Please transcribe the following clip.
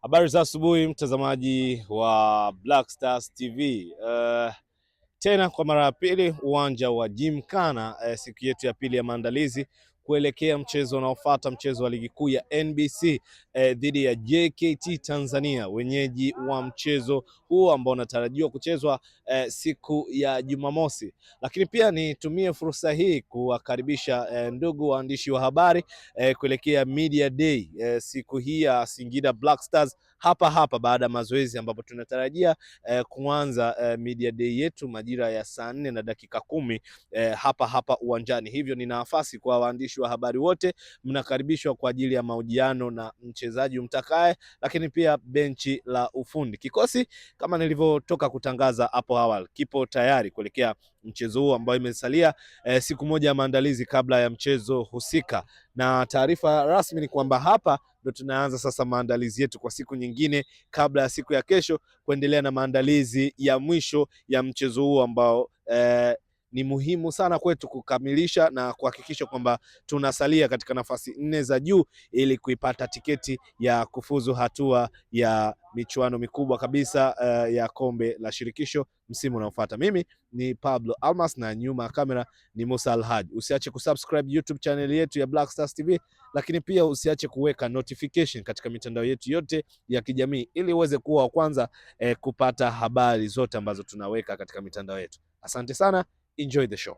Habari za asubuhi mtazamaji wa Black Stars TV. Tena kwa mara ya pili uwanja wa Gymkhana, siku yetu ya pili ya maandalizi kuelekea mchezo unaofuata, mchezo wa ligi kuu ya NBC dhidi ya JKT Tanzania, wenyeji wa mchezo huu ambao unatarajiwa kuchezwa siku ya Jumamosi. Lakini pia nitumie fursa hii kuwakaribisha ndugu waandishi wa habari kuelekea Media Day siku hii ya Singida Black Stars hapa baada ya mazoezi, ambapo tunatarajia kuanza Media Day yetu majira ya saa 4 na dakika 10 hapa uwanjani. Hivyo nina nafasi kwa waandishi wa habari wote, mnakaribishwa kwa ajili ya mahojiano na mchezaji mtakaye, lakini pia benchi la ufundi. Kikosi kama nilivyotoka kutangaza hapo awali kipo tayari kuelekea mchezo huu ambao imesalia siku moja ya maandalizi kabla ya mchezo husika, na taarifa rasmi ni kwamba hapa ndo tunaanza sasa maandalizi yetu kwa siku nyingine kabla ya siku ya kesho kuendelea na maandalizi ya mwisho ya mchezo huu ambao ni muhimu sana kwetu kukamilisha na kuhakikisha kwamba tunasalia katika nafasi 4 za juu ili kuipata tiketi ya kufuzu hatua ya michuano mikubwa kabisa ya kombe la shirikisho msimu unaofuata. Mimi ni Pablo Almas na nyuma ya kamera ni Musa Alhaji. Usiache kusubscribe YouTube channel yetu ya Black Stars TV, lakini pia usiache kuweka notification katika mitandao yetu yote ya kijamii ili uweze kuwa wa kwanza kupata habari zote ambazo tunaweka katika mitandao yetu. Asante sana, enjoy the show.